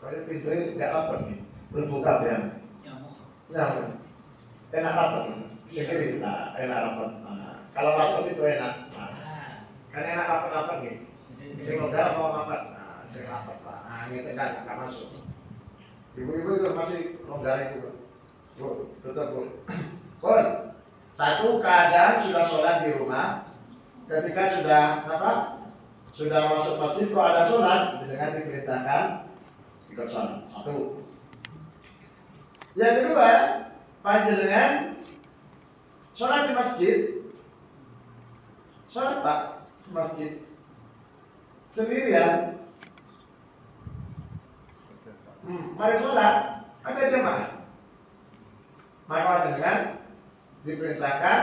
Kalau pintunya tidak rapat nih, berbuka ya. Nah, enak rapat. Sekali, nah, enak rapat. Nah, kalau rapat itu enak. Nah, kan enak rapat nih. Saya longgar mau rapat. Nah, saya rapat pak. Nah, ini tegang, nggak masuk. Ibu-ibu itu masih longgar itu. Bu, tutup bu. Pun, satu keadaan sudah sholat di rumah. Ketika sudah apa? Sudah masuk masjid, kalau ada sholat, dengan diperintahkan ikut sholat. Satu. Yang kedua, panjenengan sholat di masjid, sholat pak masjid sendirian. Mari sholat, ada jemaah. Maka panjenengan diperintahkan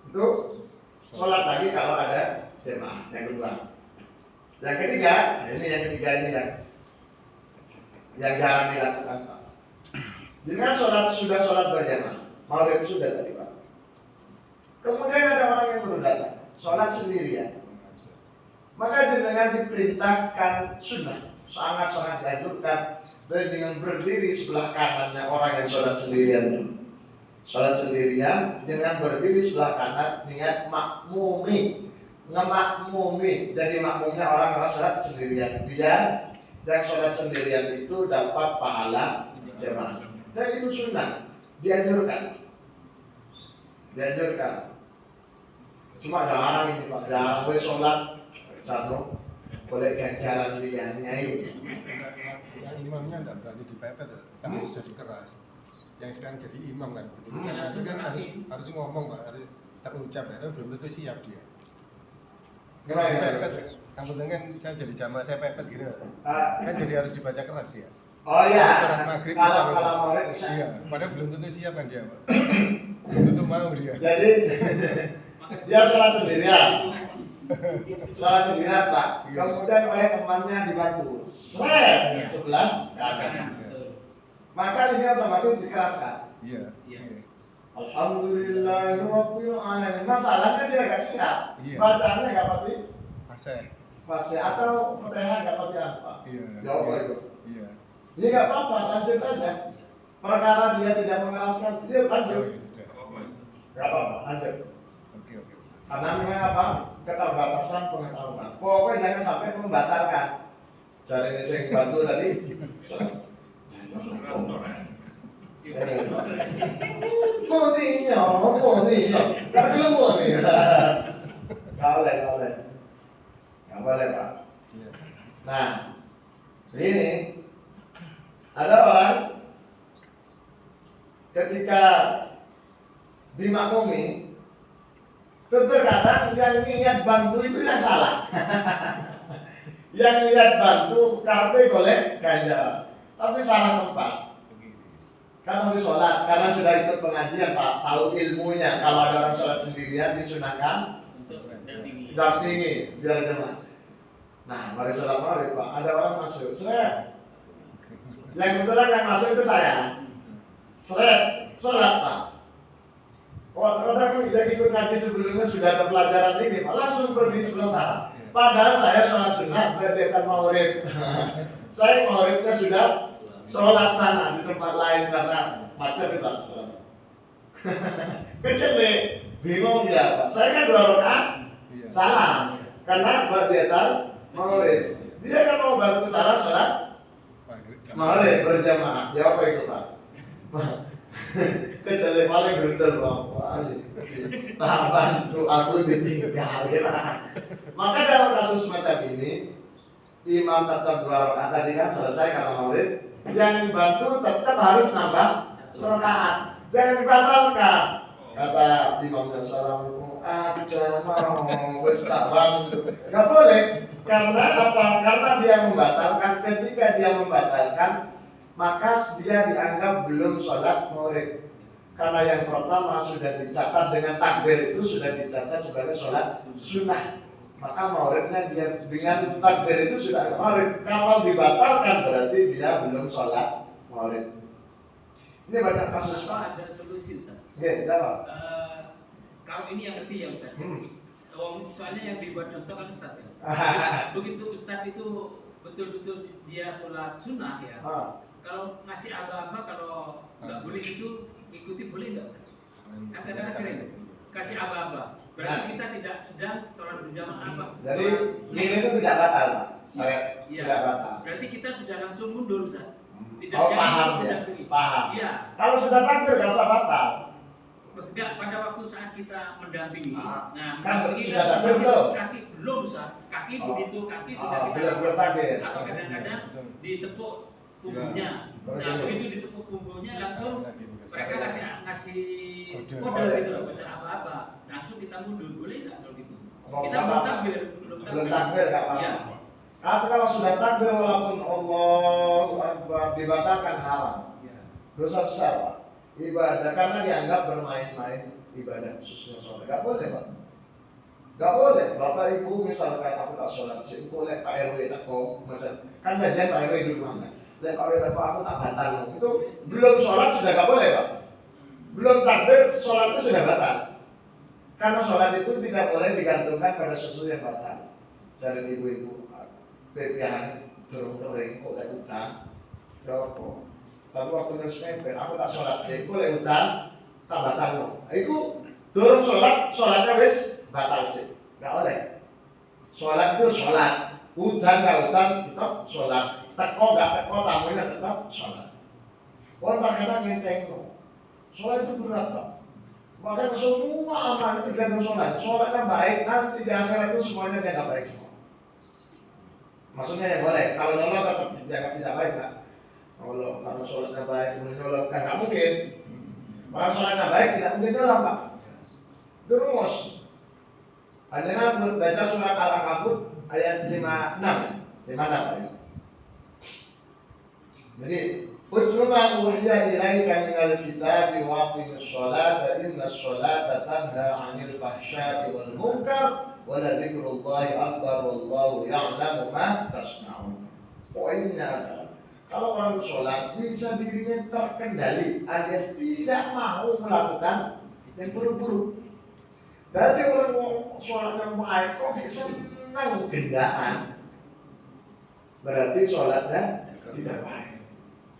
untuk sholat lagi kalau ada jemaah. Yang kedua. Yang ketiga, ini yang ketiga ini yang jarang dilakukan pak. Dengan sudah sholat berjamaah, maghrib sudah tadi pak. Kemudian ada orang yang baru datang, sholat sendirian. Maka dengan diperintahkan sunnah, sangat-sangat dianjurkan dengan berdiri sebelah kanannya orang yang sholat sendirian. Sholat sendirian dengan berdiri sebelah kanan, niat makmumi. Ngemakmumi, jadi makmumnya orang sholat sendirian. Dia yang sholat sendirian itu dapat pahala jemaah. Dan itu sunnah, dianjurkan. Cuma jarang ini pak, jarang boleh sholat satu, boleh ganjaran lian nyai. Yang imamnya tidak berani dipepet, kan harus jadi keras. Yang sekarang jadi imam kan, kan harus ngomong pak, harus terucap ya, tapi belum tentu siap dia. Gimana? Pepet, kamu kan saya jadi jamaah, saya pepet gini kan jadi harus dibaca keras dia. Oh iya, Sholat maghrib kalau maghrib bisa. Iya, padahal belum tentu siap kan dia pak. Belum tentu mau dia. Jadi dia sholat sendirian. Sholat sendirian pak. Kemudian oleh temannya dibantu. Sebelah kanan. Maka ini otomatis dikeraskan. Iya. Alhamdulillahirabbil alamin. Masalahnya dia gak siap. Iya. Bacaannya gak pasti Fase atau pertanyaan gak pasti apa. Iya. Jawab itu. Iya. Dia gak apa-apa, lanjut aja. Perkara dia tidak mengeraskan, dia lanjut. Oh, iya, sudah. Gak apa-apa, lanjut. Oke. Karena memang apa? Keterbatasan pengetahuan. Pokoknya jangan sampai membatalkan. Jadi ini saya bantu tadi. Moninya. Karena moni. Gak boleh pak. Nah, ini ada orang ketika dimakmumi terkadang yang niat bantu itu yang salah. Yang niat bantu karpe golek ganjaran, tapi salah tempat. Kan habis sholat, karena sudah ikut pengajian pak, tahu ilmunya. Kalau ada orang sholat sendirian disunahkan dampingi biar jemaah. Nah, mari sholat maghrib pak, ada orang masuk, seret. Yang kebetulan yang masuk itu saya, seret, sholat pak. Kadang-kadang yang ikut ngaji sebelumnya sudah ada pelajaran ini, pak, langsung pergi sebelum salat. Padahal saya sholat sunnah, berdirikan maghrib. Saya maghribnya sudah sholat sana di tempat lain karena macet itu sholat. Kecil nih, bingung dia pak. Saya kan 2 rakaat salah, karena berdirikan maghrib. Dia kan mau bantu salah sholat maghrib berjamaah. Jawab apa itu pak? Kecuali paling grundel bapak, tak bantu aku ditinggalin. Maka dalam kasus semacam ini, imam tetap 2 rakaat tadi kan selesai karena maghrib. Yang bantu tetap harus nambah 1 rakaat. Jangan dibatalkan. Kata imamnya assalamualaikum, mau wes tak bantu. Gak boleh. Karena apa? Karena dia membatalkan. Ketika dia membatalkan, maka dia dianggap belum sholat maghrib. Karena yang pertama sudah dicatat dengan takbir itu sudah dicatat sebagai sholat sunnah. Maka maghribnya dia dengan takbir itu sudah maghrib. Kalau dibatalkan berarti dia belum sholat maghrib. Ini banyak kasus. Apa ada solusi Ustaz? Ya, jawab. Kalau ini yang ngerti ya Ustaz. Soalnya yang dibuat contoh kan Ustaz ya. Begitu Ustaz itu betul-betul dia sholat sunnah ya. Kalau ngasih aba-aba, kalau nggak boleh itu ikuti, boleh nggak Ustaz? Kan kadang-kadang sering kasih aba-aba, berarti kita tidak sedang sholat berjamaah apa? Jadi ini itu tidak batal, Pak. Saya Iya. tidak batal. Berarti kita sudah langsung mundur Ustaz. Tidak Oh, jadi paham ikut ya, mendampingi. paham. Iya. Kalau sudah takbir nggak usah batal. Enggak, pada waktu saat kita mendampingi. Nah, Kan mendampingi sudah takbir belum? kaki belum Ustaz. Kaki Oh. begitu, kaki sudah kita belum takbir. atau kadang-kadang ditepuk punggungnya. Ya. Nah, begitu ditepuk punggungnya langsung mereka ngasih Kode. kode gitu loh, kode apa-apa. Langsung kita mundur, boleh nggak kalau gitu? Oh, Kita nggak belum apa-apa. takbir, Belum takbir nggak apa-apa. Iya. Tapi kalau sudah takbir walaupun Allahu Akbar dibatalkan haram. Iya. Dosa besar, Pak. Ibadah karena dianggap bermain-main ibadah khususnya sholat. Gak boleh, Pak. Gak boleh. Bapak Ibu misalkan aku tak sholat, sih boleh Pak RW tak kau, misal kan janjian Pak RW di rumah. Dan Pak RW tak kau, aku tak batal. Itu belum sholat sudah gak boleh, Pak. Belum takbir sholatnya sudah batal. Karena sholat itu tidak boleh digantungkan pada sesuatu yang batal. Dari ibu-ibu, pepian, turun kering, kok kayak utang, jawab. Lalu waktu ngesmepet, aku tak sholat sih, boleh utang, tak batal no. Iku turun sholatnya wis batal sih, nggak boleh. Sholat itu sholat, utang nggak utang tetap sholat, teko nggak teko tamunya tetap sholat. Orang kadang ngenteng no, sholat itu berat Pak. Makanya semua amal itu gantung sholat. Sholatnya baik, nanti di akhirat itu semuanya dia nggak baik semua. Maksudnya ya boleh, kalau nolong tetap jangan tidak baik Pak. Kalau sholatnya baik, menyolong kan nggak mungkin. Kalau sholatnya baik tidak mungkin nyolong Pak. Itu rumus. Hanya membaca surat Al-Ankabut ayat 56, 56 Pak. Jadi utlu ma uhiya ilaika minal kitabi wa aqimus sholata innas sholata tanha 'anil fahsya'i wal munkar wa la dzikrullahi akbar wallahu ya'lamu ma tasna'un. Poinnya adalah kalau orang sholat bisa dirinya terkendali alias tidak mau melakukan yang buruk-buruk. Berarti orang sholatnya baik kok senang gendaan, berarti sholatnya tidak baik.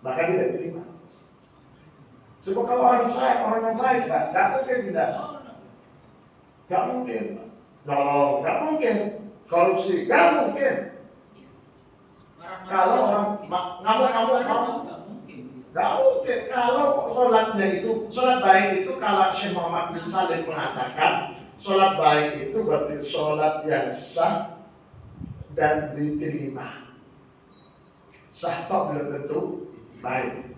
Maka tidak diterima. Sebab kalau orang saya, orang yang baik, Pak, nggak mungkin tidak, nggak mungkin, nolong, nggak mungkin, korupsi, nggak mungkin. Kalau orang ngamuk, nggak mungkin. Kalau sholatnya itu, sholat baik itu kalau Syekh Muhammad bin Salim mengatakan, sholat baik itu berarti sholat yang sah dan diterima. Sah toh belum tentu baik.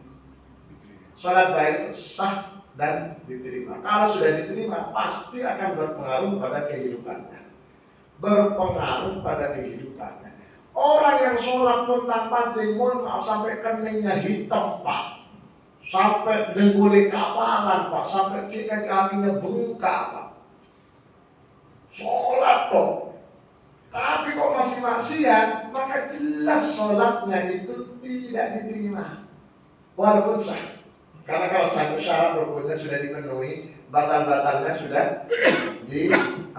Sholat baik sah dan diterima. Kalau sudah diterima, pasti akan berpengaruh pada kehidupannya. Berpengaruh pada kehidupannya. Orang yang sholat pun tanpa timun sampai keningnya hitam Pak, sampai dengkuli kapalan Pak, sampai kakinya bengkak Pak. Sholat kok. Tapi kok masih maksiat, maka jelas sholatnya itu tidak diterima. Walaupun sah. Karena kalau satu syarat rukunnya sudah dipenuhi, batal-batalnya sudah dijauhi,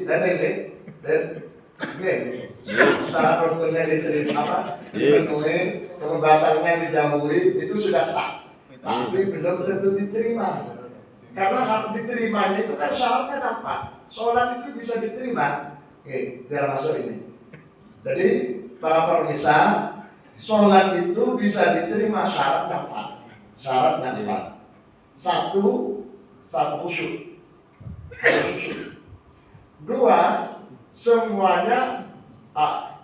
dan syarat rukunnya dipenuhi, batalnya dijauhi, itu sudah sah. Tapi belum tentu diterima. Karena hak diterimanya itu kan syaratnya nampak. Sholat itu bisa diterima. Biar masuk ini. Jadi para pemirsa, sholat itu bisa diterima syaratnya empat. Syaratnya empat. Satu khusyuk. Dua, semuanya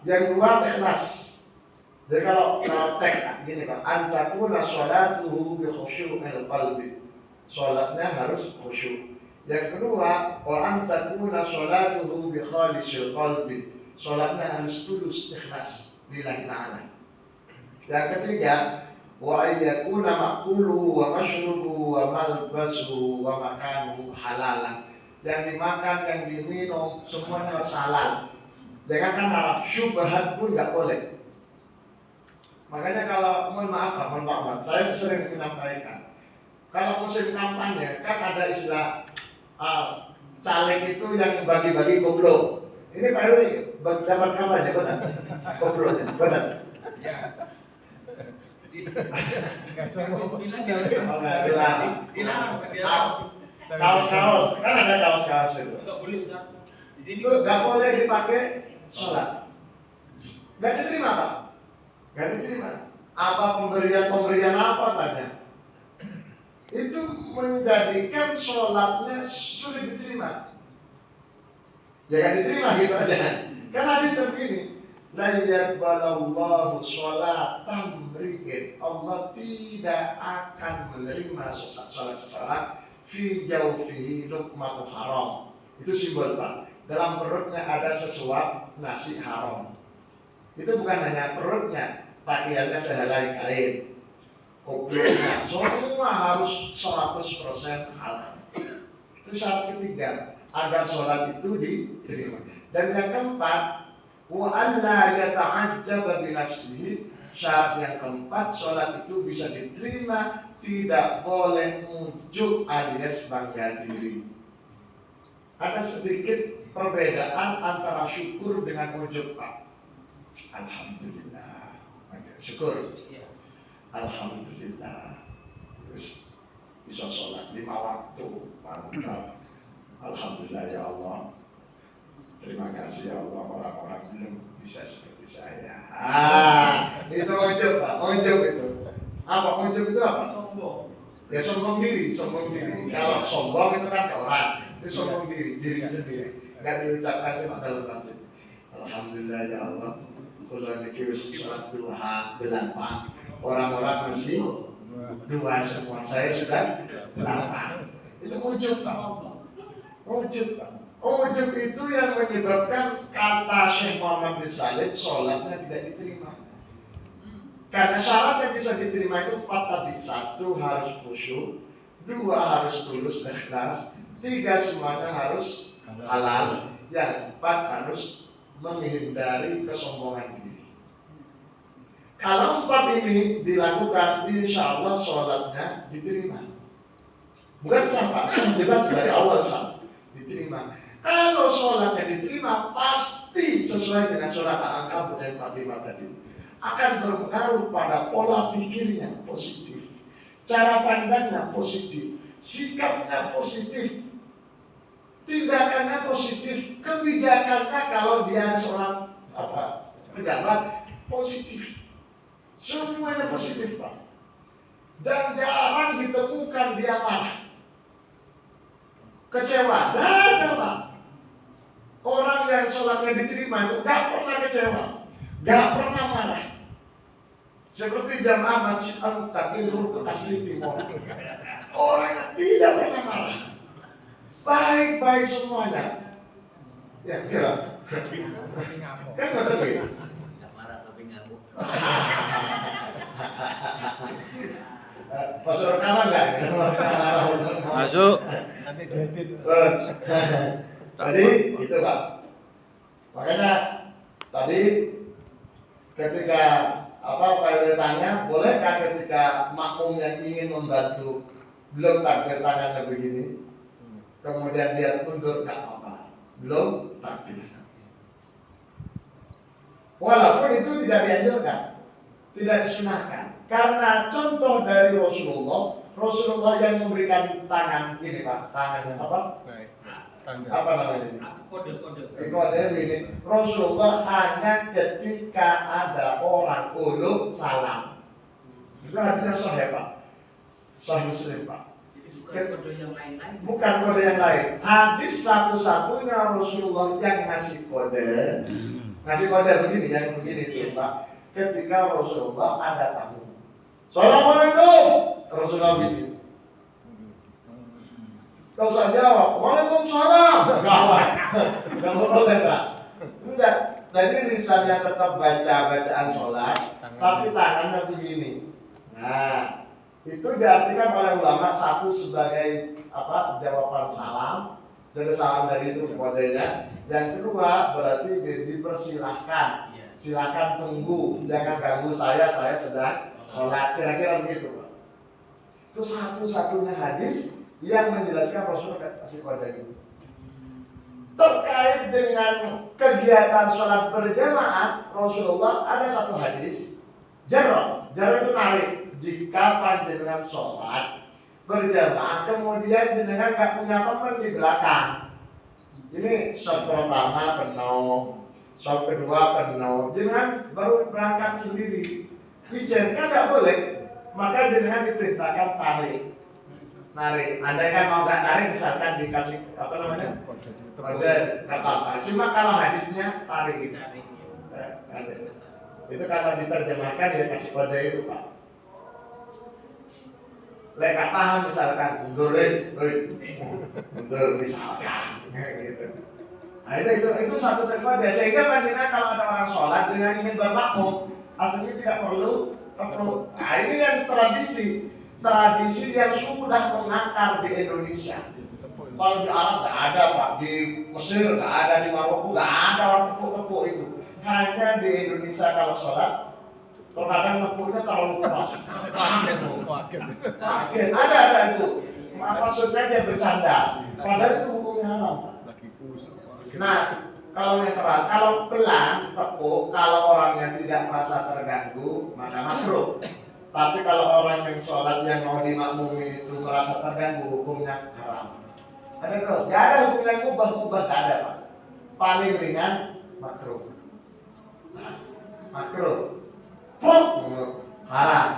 yang dua ikhlas. Jadi kalau teks gini Pak, antakuna sholatuhu bi khusyu'il qalbi. Sholatnya harus khusyuk. Yang kedua, wa antakuna sholatuhu bi khalisil qalbi. Sholatnya harus tulus ikhlas lillahi ta'ala. Yang ketiga, wa ayyakuna ma'kuluhu wa mashrubuhu wa malbasuhu wa makanuhu halalan. Yang dimakan, yang diminum, semuanya harus halal. Jangan kan haram, syubhat pun nggak boleh. Makanya kalau mohon maaf Pak, saya sering menyampaikan, kalau musim kampanye kan ada istilah caleg itu yang bagi-bagi goblok. Ini Pak RW dapat kampanye, benar? Kompromi, benar? Ya. Enggak Habis semua. bilang Dilarang. dilarang. Kaos-kaos, kan ada kaos-kaos itu. Enggak boleh Ustaz. Di sini Itu nggak boleh dipakai sholat. Nggak diterima Pak. Nggak diterima. Apa pemberian apa saja. Itu menjadikan sholatnya sulit diterima. Ya nggak diterima gitu aja. Kan hadis begini, la yaqbalallahu sholatan mri'in. Allah tidak akan menerima sholat seseorang fi jawfihi luqmatu haram. Itu simbol Pak. Dalam perutnya ada sesuap nasi haram. Itu bukan hanya perutnya, pakaiannya sehelai kain, kopinya, semua harus 100% halal. Itu syarat ketiga, agar sholat itu diterima. Dan yang keempat, wa alla yata'ajjaba bi nafsihi. Syarat yang keempat, sholat itu bisa diterima, tidak boleh ujub alias bangga diri. Ada sedikit perbedaan antara syukur dengan ujub Pak. Alhamdulillah, syukur. Alhamdulillah, terus bisa sholat 5 waktu, mantap. Alhamdulillah ya Allah. Terima kasih ya Allah, orang-orang belum bisa seperti saya. Itu ujub Pak, ujub itu. Apa ujub itu apa? sombong. Ya sombong diri. Kalau sombong itu kan ke orang, itu sombong diri sendiri. Nggak diucapkan itu dalam hati. Alhamdulillah ya Allah. Kalau niki sholat duha 8, orang-orang masih 2 semua, saya sudah 8. Itu ujub Pak. Ujub itu yang menyebabkan kata Syekh Muhammad bin Salim sholatnya tidak diterima. Karena syarat yang bisa diterima itu 4 tadi. 1 harus khusyuk, 2 harus tulus dan ikhlas, 3 semuanya harus halal, yang 4 harus menghindari kesombongan diri. Kalau 4 ini dilakukan, insya Allah sholatnya diterima. Bukan sah, jelas dari awal sah, diterima. Kalau sholatnya diterima, pasti sesuai dengan surat Al-Ankabut dan Fatimah tadi. Akan berpengaruh pada pola pikirnya positif, cara pandangnya positif, sikapnya positif, tindakannya positif, kebijakannya kalau dia seorang pejabat positif, semuanya positif Pak. Dan jarang ditemukan dia marah, kecewa, ada Pak. Orang yang sholatnya diterima itu gak pernah kecewa, gak pernah marah. Seperti jamaah Masjid Al-Muttaqin Rukun Asli Timur, orang yang tidak pernah marah, baik-baik semuanya. Ya, kira. Kan betul ya? Nggak marah tapi ngamuk. Masuk rekaman nggak? Masuk. Nanti diedit. Tadi gitu Pak. Makanya tadi ketika Pak Yuri tanya, bolehkah ketika makmum yang ingin membantu belum takbir tangannya begini, kemudian dia mundur, nggak apa-apa, belum takbir. Walaupun itu tidak dianjurkan, tidak disunahkan, karena contoh dari Rasulullah yang memberikan tangan ini Pak, tangan apa? Baik. Tanda. Apa namanya ini? Kode-kode. Kode ini Rasulullah hanya ketika ada orang ulum salam. Itu artinya sahih Pak, sahih Muslim Pak. Jadi bukan kode yang lain-lain. Bukan kode yang lain. Hadis satu-satunya Rasulullah yang ngasih kode begini, yang begini itu Pak. Ketika Rasulullah ada tamu, Assalamualaikum, Rasulullah begini. Kau usah jawab, Waalaikumsalam. Gak boleh Pak. Enggak. Tadi lisannya tetap bacaan sholat, tapi tangannya begini. Nah, itu diartikan oleh ulama satu sebagai jawaban salam, jadi salam dari itu kodenya. Yang kedua berarti dipersilahkan, silakan tunggu, jangan ganggu saya sedang sholat. Kira-kira begitu Pak. Itu satu-satunya hadis yang menjelaskan Rasul kasih kode ini. Terkait dengan kegiatan sholat berjamaah, Rasulullah ada satu hadis, jarok itu narik. Jika panjenengan sholat berjamaah, kemudian jenengan gak punya teman di belakang. Ini shot pertama penuh, shot kedua penuh, jenengan baru berangkat sendiri. Ijen kan gak boleh, maka jenengan diperintahkan tarik. Narik, andai kan mau gak narik misalkan dikasih apa namanya? Kode, gak apa-apa. Cuma kalau hadisnya tarik. Itu kalau diterjemahkan ya kasih kode itu Pak. Lek gak paham misalkan mundurin, mundur misalkan, gitu. Nah itu satu kode. Sehingga panjenengan kalau ada orang sholat dengan ingin bermakmum, aslinya tidak perlu. Nah ini yang tradisi yang sudah mengakar di Indonesia. Kalau di Arab nggak ada Pak, di Mesir nggak ada, di Maroko nggak ada orang tepuk-tepuk itu. Hanya di Indonesia kalau sholat, terkadang tepuknya terlalu keras. Kaget, ada itu. Maksudnya dia bercanda, padahal itu hukumnya haram. Nah, kalau yang keras, kalau pelan tepuk, kalau orangnya tidak merasa terganggu, maka makruh. Tapi kalau orang yang sholat yang mau dimakmumi itu merasa terganggu, hukumnya haram. Ada tuh, nggak ada hukum yang mubah nggak ada Pak. Paling ringan makruh. Makruh, haram.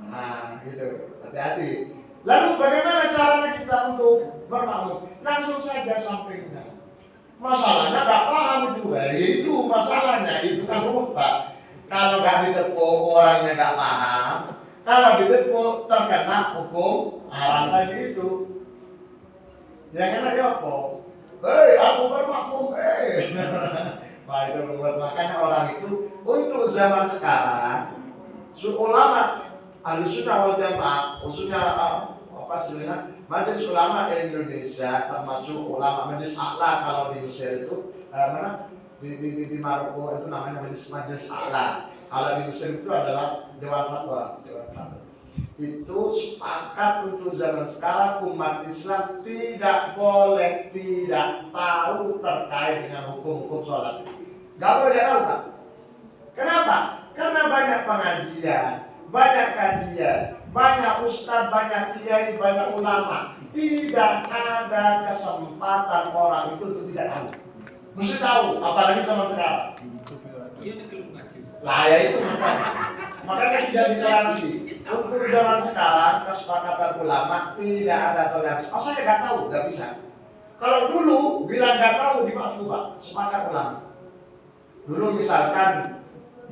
Nah, gitu. Hati-hati. Lalu bagaimana caranya kita untuk bermakmum? Langsung saja sampingnya. Masalahnya nggak paham juga. Itu masalahnya, itu kan rumit Pak. Kalau nggak ditepuk orangnya nggak paham. Kalau ditepuk terkena hukum haram tadi itu. Yang kena dia apa? Aku bermakmum, Nah itu membuat makanya orang itu untuk zaman sekarang, ulama Ahlussunnah wal Jamaah, khususnya Majelis Ulama Indonesia, termasuk ulama Majelis A'la kalau di Mesir itu di Maroko itu namanya Majelis A'la. Kalau di Mesir itu adalah Dewan Fatwa. Itu sepakat untuk zaman sekarang umat Islam tidak boleh tidak tahu terkait dengan hukum-hukum sholat. Gak boleh tahu Pak. Kenapa? Karena banyak pengajian, banyak kajian, banyak ustadz, banyak kiai, banyak ulama. Tidak ada kesempatan orang itu untuk tidak tahu. Mesti tahu, apalagi zaman sekarang. Lah ya itu masalah. Makanya tidak ditoleransi. Untuk zaman sekarang kesepakatan ulama tidak ada toleransi. Oh saya nggak tahu, nggak bisa. Kalau dulu bilang nggak tahu dimaafkan Pak, sepakat ulama. Dulu misalkan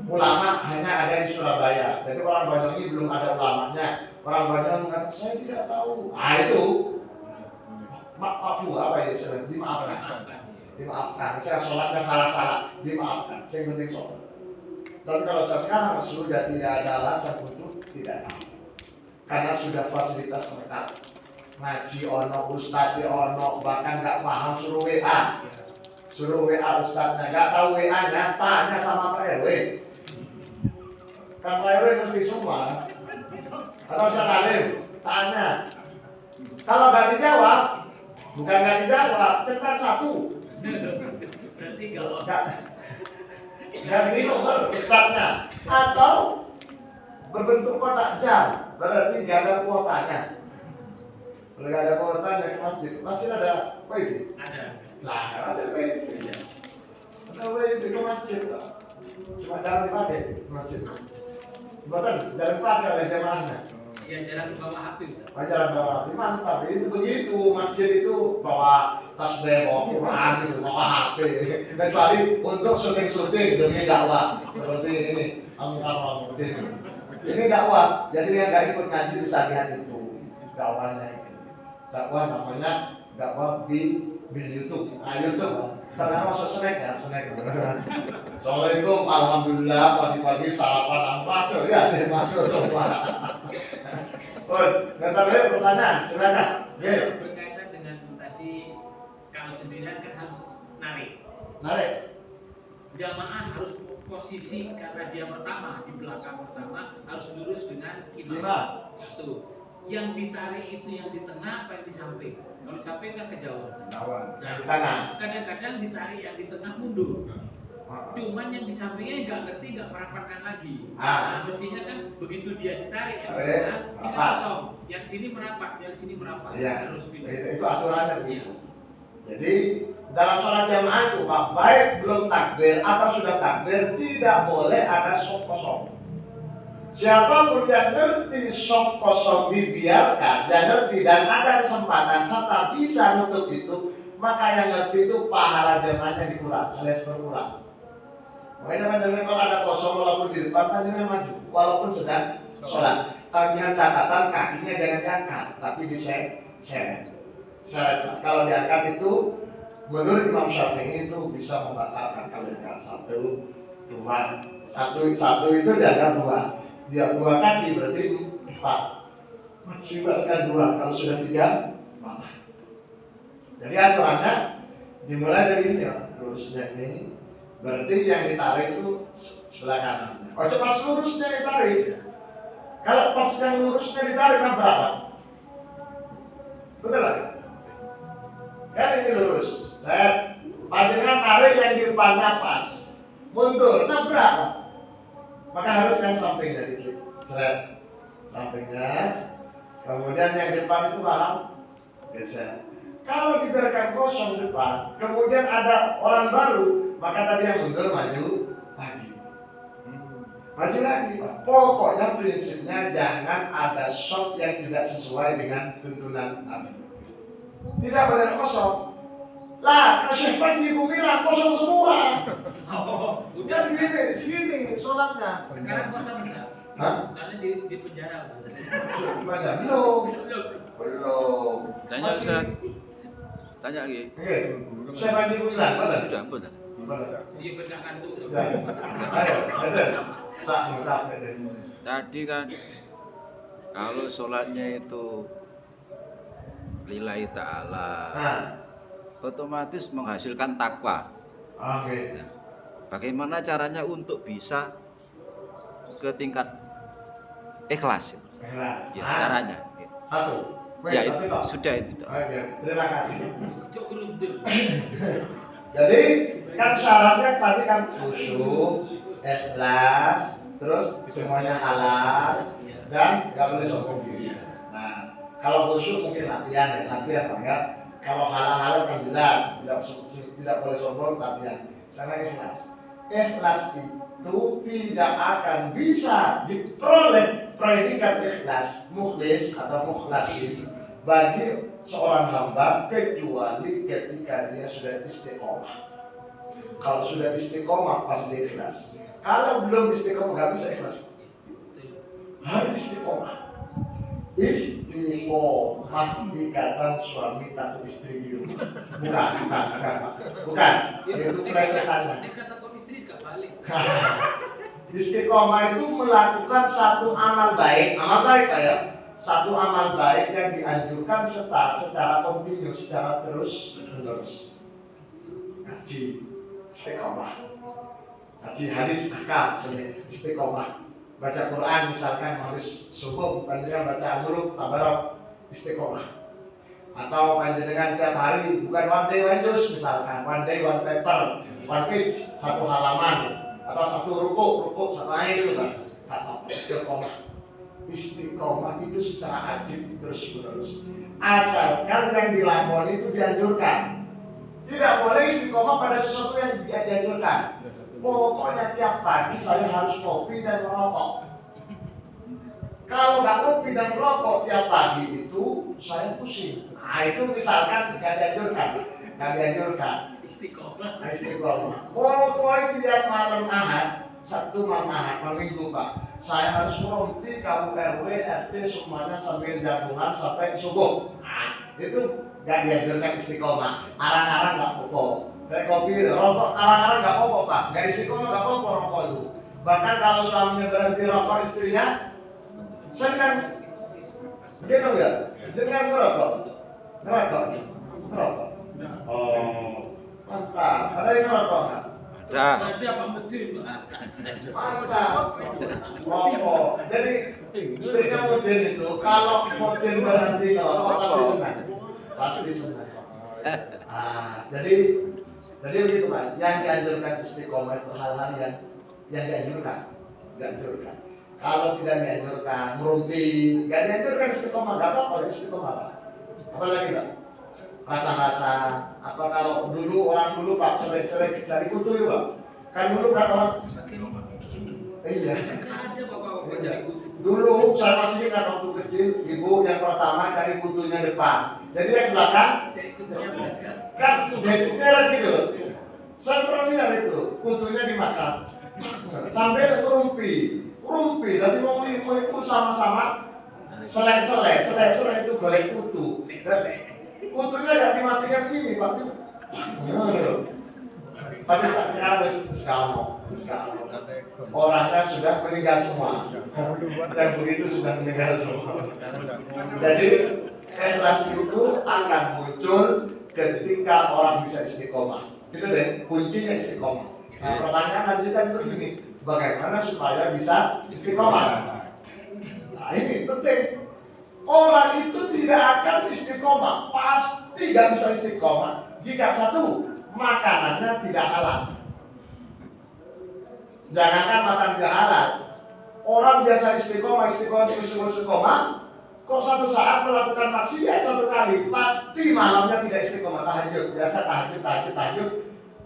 ulama hanya ada di Surabaya, jadi orang Banyuwangi belum ada ulamanya. Orang Banyuwangi mengatakan saya tidak tahu. Ah itu maafkan apa ya istilahnya? Dimaafkan. Saya sholatnya salah-salah, dimaafkan. Saya penting sholat. Tapi kalau sekarang sudah tidak ada alasan untuk tidak tahu, karena sudah fasilitas lengkap. Ngaji ono, ustadz ono, bahkan nggak paham suruh WA ustadznya, nggak tahu WA-nya, tanya sama Pak RW. Kan Pak RW ngerti semua. Atau Syakalim, tanya. Kalau nggak dijawab, bukan nggak dijawab, cetak satu. Berarti kalau Dan ini nomor ustadznya atau berbentuk kotak jam, berarti nggak ada kuotanya. Kalau nggak ada kuotanya ke masjid ada wifi. ada. Nah, ada wifi. Ada wifi ke masjid. Cuma jarang dipakai masjid. Bukan jarang dipakai oleh jamaahnya. Ya jarang bawa HP. Jarang bawa HP, mantap. Itu begitu masjid itu bawa tasbih, bawa Quran, itu bawa HP. Kecuali untuk syuting-syuting demi dakwah seperti ini. Ini dakwah. Jadi yang nggak ikut ngaji bisa lihat itu dakwahnya. Dakwah namanya dakwah di YouTube. Nah YouTube. Ternyata masuk snack ya, snack. Assalamualaikum, alhamdulillah pagi-pagi sarapan masuk ya, masuk semua. Bentar dulu pertanyaan, silakan. Berkaitan dengan tadi kalau sendirian kan harus narik. Jamaah harus posisi karena dia pertama di belakang pertama harus lurus dengan imam. Satu. yang ditarik itu yang di tengah apa yang di samping? Kalau samping kan kejauhan. Kawan, yang di kanan. Kadang-kadang ditarik yang di tengah mundur. Cuman yang di sampingnya nggak ngerti, nggak merapatkan lagi. Nah, mestinya kan begitu dia ditarik yang di tengah, ini kan kosong. Yang sini merapat, yang sini merapat. Iya. Harus gitu. Itu aturannya Iya. begitu. Jadi dalam sholat jamaah itu Pak, baik belum takbir atau sudah takbir tidak boleh ada soft kosong. Siapapun yang ngerti soft kosong dibiarkan, yang ngerti dan ada kesempatan serta bisa nutup itu, maka yang ngerti itu pahala jamaahnya dikurang alias berkurang. Makanya panjenengan kalau ada kosong walaupun di depan panjenengan maju, walaupun sedang sholat. Tapi dengan catatan kakinya jangan diangkat, tapi diseret. Kalau diangkat itu menurut Imam Syafi'i itu bisa membatalkan kalau diangkat satu itu diangkat dua. Dia dua kaki berarti 4. Maksimalkan 2 kalau sudah 3 maka. Jadi aturannya dimulai dari ini ya, lurusnya ini. Berarti yang ditarik itu sebelah kanan. Oh, pas lurusnya ditarik. Kalau pas yang lurusnya ditarik kan berapa? Betul lah. Kan ini lurus. Lihat, panjenengan tarik yang di depannya pas. Mundur, nah berapa? Maka harus yang sampingnya dikit. Seret. Sampingnya. Kemudian yang depan itu paham? Geser. Kalau dibiarkan kosong depan, kemudian ada orang baru, maka tadi yang mundur maju lagi. Maju lagi, Pak. Pokoknya prinsipnya jangan ada shot yang tidak sesuai dengan tuntunan Nabi. Tidak boleh kosong. Lah, Syekh Panji bilang kosong semua. Oh, Udah segini sholatnya. Sekarang kosong enggak? Hah? Soalnya di penjara. Gimana? Belum. Tanya Ustaz. Tanya lagi. Oke. Syekh Panji bilang, betul? Sudah benar. Dia bedakan tuh. Ayo, betul. Sak. Tadi kan kalau sholatnya itu lillahi ta'ala, otomatis menghasilkan takwa. Oke. Nah, bagaimana caranya untuk bisa ke tingkat ikhlas? Ikhlas. Ya, caranya. Satu. Ya, itu sudah itu. Oke, terima kasih. Cok geruntul. Jadi kan syaratnya tadi kan khusyuk, ikhlas, terus semuanya halal dan nggak boleh sombong diri. Nah, kalau khusyuk mungkin latihan Pak ya. Kalau halal kan jelas, tidak boleh sombong latihan. Karena ikhlas. Ikhlas itu tidak akan bisa diperoleh predikat ikhlas, mukhlis atau mukhlasin bagi seorang hamba kecuali ketika dia sudah istiqomah. Kalau sudah istiqomah pasti ikhlas. Kalau belum istiqomah nggak bisa ikhlas. Harus istiqomah. Istiqomah ikatan suami atau istri di rumah. Bukan. Itu plesetannya. Dia kata kok istri gak balik. Istiqomah itu melakukan satu amal baik Pak ya. Satu amal baik yang dianjurkan secara kontinu, secara terus menerus. Ngaji istiqomah. Ngaji hadis akam istiqomah. Baca Quran misalkan harus subuh panjenengan baca huruf tabarok istiqomah. Atau panjenengan tiap hari bukan one day one juz misalkan, one day one paper, one page, satu halaman atau satu ruku satu ayat itu kan. Kata istiqomah. Istiqomah itu secara ajib terus menerus. Asalkan yang dilakoni itu dianjurkan. Tidak boleh istiqomah pada sesuatu yang tidak dianjurkan. Pokoknya tiap pagi saya harus kopi dan merokok. Kalau nggak kopi dan merokok tiap pagi itu saya pusing. Nah itu misalkan nggak dianjurkan. Istiqomah. Pokoknya tiap malam Ahad, Sabtu malam Ahad, malam Minggu Pak, saya harus merompi kamu RW, RT semuanya sambil jagungan sampai subuh. Nah itu nggak dianjurkan istiqomah. Arang-arang nggak apa-apa. Kayak kopi, rokok, arang-arang nggak apa-apa Pak. Nggak istiqomah nggak apa-apa rokok itu. Bahkan kalau suaminya berhenti rokok istrinya, saya dengan gitu ya, dengan ngerokok. Oh, mantap. Ada yang ngerokok nggak? Dah. Ada apa medin? Mantap. Oh, jadi istrinya modern itu kalau modern berhenti kalau pasti senang. Pasti senang. Jadi begitu Pak. Yang dianjurkan istiqomah itu hal-hal yang dianjurkan. Kalau tidak dianjurkan, merumpi, nggak dianjurkan istiqomah, nggak apa-apa istiqomah Pak. Apalagi Pak? Rasa-rasa apa kalau orang dulu Pak sering cari kutu ya Pak. Kan dulu kan orang iya. Ada bapak-bapak jadi kutu. Dulu saya masih ingat waktu kecil, ibu yang pertama cari kutunya depan. Jadi yang belakang Jadi kutunya belakang. kan jadi gitu loh. Saya pernah lihat itu, kutunya dimakan. Sampai rumpi. Jadi mau itu sama-sama selek itu goreng kutu. Kutunya gak dimatikan gini Pak. Tapi sekarang orangnya sudah meninggal semua. Dan begitu sudah meninggal semua. Jadi ikhlas itu akan muncul ketika orang bisa istiqomah. Itu deh kuncinya istiqomah. Nah, pertanyaan lanjutan begini, bagaimana supaya bisa istiqomah? Nah ini penting. Orang itu tidak akan istiqomah, pasti tidak bisa istiqomah jika satu, makanannya tidak halal. Jangankan makan gak halal, orang biasa istiqomah, kok satu saat melakukan maksiat satu kali, pasti malamnya tidak istiqomah, tahajud. Biasa tahajud,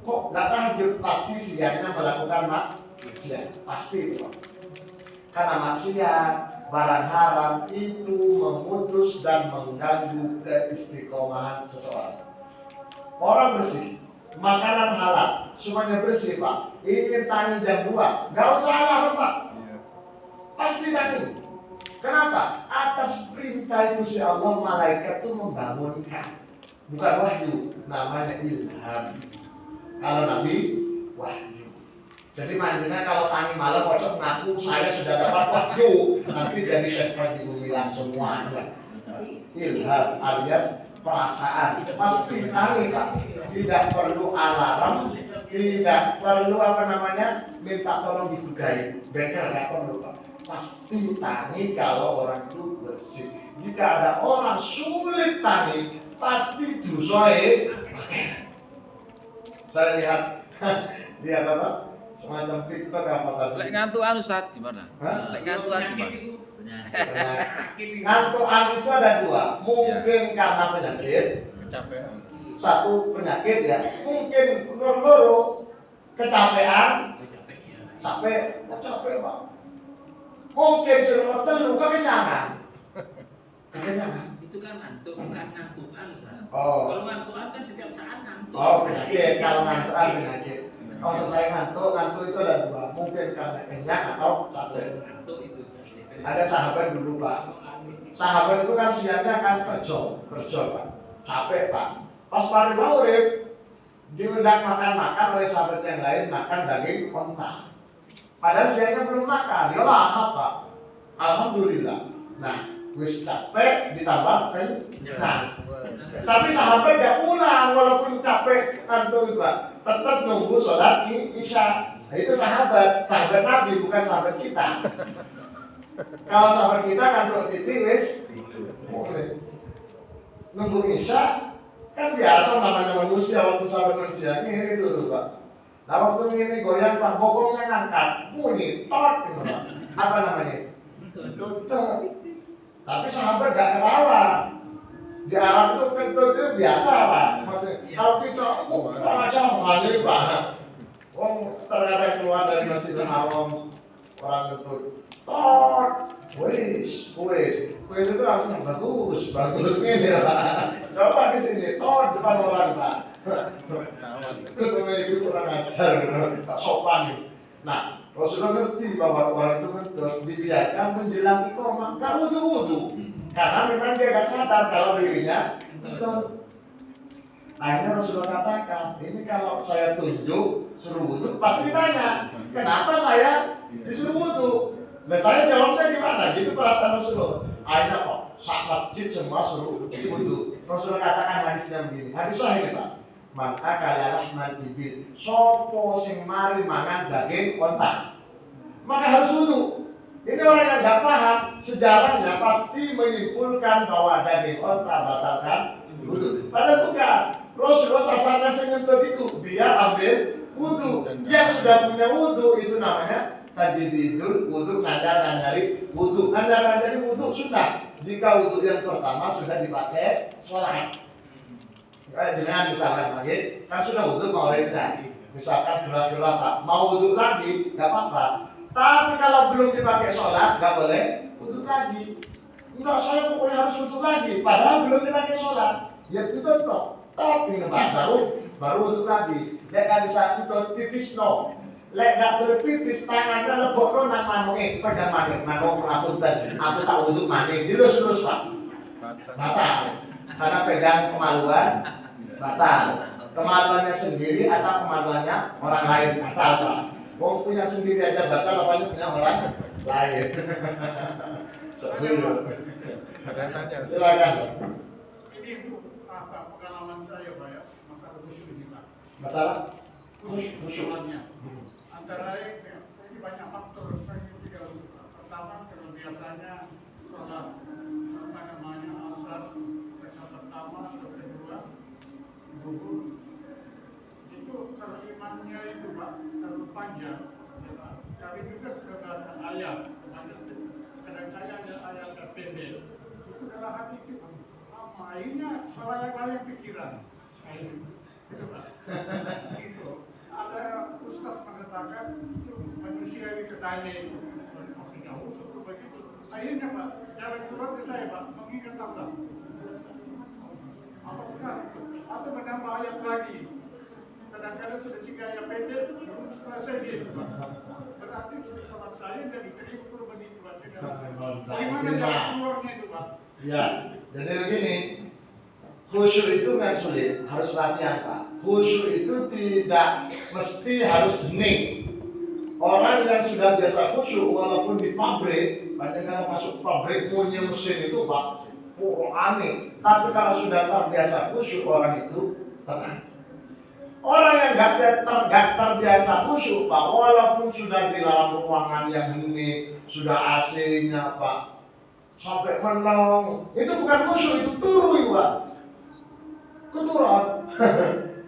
kok gak tahajud, pasti siangnya melakukan maksiat, pasti itu. Karena maksiat, barang haram itu memutus dan mengganggu keistiqomahan seseorang. Orang bersih, makanan halal, semuanya bersih Pak. Ingin tani jam 2, gak usah halal Pak. Pasti tani. Kenapa? Atas perintah Gusti Allah malaikat itu membangunkan. Bukan wahyu, namanya ilham. Kalau Nabi, wahyu. Jadi manjinya kalau tani malam kocok ngaku saya sudah dapat wahyu, nanti jadi seperti bumi langsung semuanya. Ilham alias perasaan. Pasti tani Pak. Tidak perlu alarm, tidak perlu minta tolong digugain. Beker nggak perlu Pak. Pasti tani kalau orang itu bersih. Jika ada orang sulit tani, pasti dosae. Saya lihat apa? Semacam TikTok apa tadi? Lek ngantukan Ustaz gimana? Lek ngantukan gimana? Ngantukan itu ada dua. Mungkin karena penyakit. Kecapean. Satu penyakit ya. Mungkin loro kecapean. Capek Pak. Mungkin selama telu kekenyangan. Itu kan ngantuk, bukan ngantukan Ustaz. Oh. Kalau ngantukan kan setiap saat ngantuk. Oh penyakit. Kalau ngantukan penyakit. Maksud saya ngantuk itu ada dua. Mungkin karena kenyang atau capek. Ngantuk itu. Ada sahabat dulu Pak. Sahabat itu kan siangnya kan kerja Pak. Capek Pak. Pas pagi maghrib diundang makan oleh sahabat yang lain, makan daging onta. Padahal siangnya belum makan. Ya lahap Pak. Alhamdulillah. Nah, wis capek ditambah kenyang. Tapi sahabat gak pulang walaupun capek ngantuk itu Pak. Tetap nunggu sholat isya. Nah, itu sahabat Nabi bukan sahabat kita. Kalau sahabat kita ngantuk wis boleh nunggu isya kan biasa namanya manusia. Waktu sahabat manusia ini itu dulu Pak. Nah waktu ini goyang Pak, bokongnya ngangkat bunyi tot gitu Pak. Apa namanya? Tutup. Tapi sahabat gak ketawa. Di Arab itu kentut itu biasa Pak. Maksudnya kalau kita aja mengalir Pak. Ternyata keluar dari Masjidil Haram orang kentut tot. Wis itu langsung bagus ini Pak. Coba di sini tot depan orang Pak. Ketemu ibu kurang ajar, tak sopan. Nah, Rasulullah ngerti bahwa orang itu terus dibiarkan menjelang iqamah, nggak wudu. Karena memang dia nggak sadar kalau dirinya betul. Akhirnya Rasulullah katakan, ini kalau saya tunjuk suruh wudu, pasti ditanya, kenapa saya disuruh wudu? Nah saya jawabnya gimana? Gitu perasaan Rasulullah. Akhirnya kok saat masjid semua suruh wudu. Rasulullah katakan hadisnya begini, hadis sahih Pak. Man akala lahman ibil. Sopo sing mari mangan daging onta. Maka harus wudu. Ini orang yang nggak paham sejarahnya pasti menyimpulkan bahwa daging onta batalkan wudu. Padahal bukan. Rasulullah sasarannya senyentuh itu biar ambil wudu. Yang sudah punya wudu itu namanya tajdidul wudu, ngajari wudu. Ngajari wudu sudah. Jika wudu yang pertama sudah dipakai sholat. Jangan misalkan lagi, kan sudah wudu mau misalkan gerak-gerak Pak, mau wudu lagi nggak apa-apa. Tapi kalau belum dipakai sholat nggak boleh wudu lagi. Enggak, saya pokoknya harus wudu lagi. Padahal belum dipakai sholat. Ya tutup toh. Tapi baru wudu lagi. Dia nggak bisa tutup pipis no. Lek nggak boleh pipis, tangannya lebok nang manunge, pegang manung ngapunten. Aku tak wudu maning, dilus-lus Pak. Batal. Karena pegang kemaluan, batal. Kemaluannya sendiri atau kemaluannya orang lain, batal Pak. Wong punya sendiri aja batal, apalagi punya orang lain. Ada yang tanya. Silakan. Ini apa pengalaman saya Pak ya, masalah khusyuk ini Pak. Masalah Khusyuknya. Antara ini banyak faktor saya tidak suka. Pertama, kalau biasanya sholat apa namanya asar rakaat pertama atau kedua zuhur itu kalau imannya itu Pak terlalu panjang ya Pak. Tapi juga sudah ada ayat kadang-kadang ada ayat terpendek itu adalah hati kita akhirnya melayang-layang pikiran itu Pak. Itu ada ustaz mengatakan itu manusia ini ketanya itu begitu. Akhirnya Pak, jalan keluar ke saya Pak, mengingat Allah. Apa benar? Atau menambah ayat lagi. Kadang-kadang sudah 3 ayat pendek, belum selesai dia Pak. Berarti sholat saya jadi terima kurban itu Pak. Bagaimana jalan keluarnya itu Pak? Ya, jadi begini. Khusyuk itu nggak sulit, harus latihan Pak. Khusyuk itu tidak mesti harus hening. Orang yang sudah biasa khusyuk, walaupun di pabrik, banyak yang masuk pabrik punya mesin itu Pak, aneh. Tapi kalau sudah terbiasa khusyuk, orang itu tenang. Orang yang nggak terbiasa khusyuk Pak, walaupun sudah di dalam ruangan yang hening, sudah AC-nya Pak, sampai menong, itu bukan khusyuk, itu turu Pak. Keturun.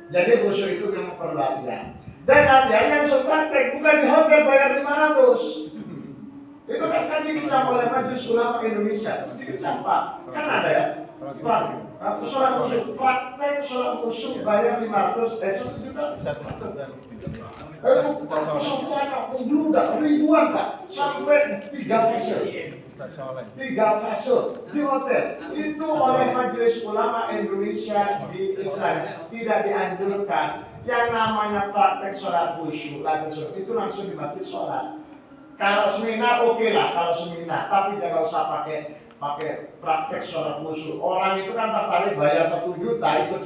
Jadi khusyuk itu memang perlu latihan. Dan latihan yang praktek, bukan di hotel bayar 500. Itu kan dikecam oleh Majelis Ulama Indonesia. Dikecam Pak. Kan ada ya? Sholat khusyuk, praktek sholat khusyuk bayar 500, 1 juta. Membludak ribuan Pak, sampai 3 fase. 3 fase di hotel. Itu oleh Majelis Ulama Indonesia di Israel tidak dianjurkan. Yang namanya praktek sholat khusyuk, itu langsung dimati sholat. Kalau seminar oke lah, kalau seminar, tapi jangan usah pakai praktek sholat khusyuk. Orang itu kan tertarik bayar 1 juta ikut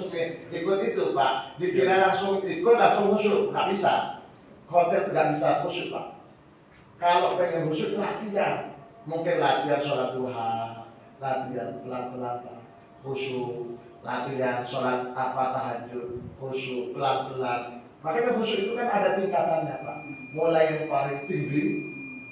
itu Pak. Dikira langsung khusyuk, nggak bisa. Hotel tidak bisa khusyuk Pak. Kalau pengen khusyuk latihan, mungkin latihan sholat duha, latihan pelan-pelan khusyuk, latihan sholat tahajud, khusyuk pelan-pelan. Makanya khusyuk itu kan ada tingkatannya Pak. Mulai yang paling tinggi,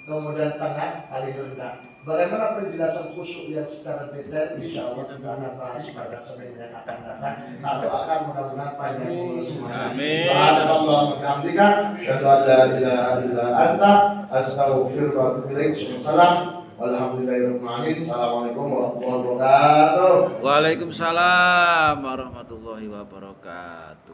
kemudian tengah, paling rendah. Bagaimana penjelasan khusyuk yang secara detail, insya Allah kita akan bahas pada Senin yang akan datang. Atau akan mudah-mudahan panjang umur semuanya. Amin. Alhamdulillah. Astaghfirullah wa atubu ilaik. Walhamdulillahirrahmanirrahim. Assalamualaikum warahmatullahi wabarakatuh. Waalaikumsalam warahmatullahi wabarakatuh.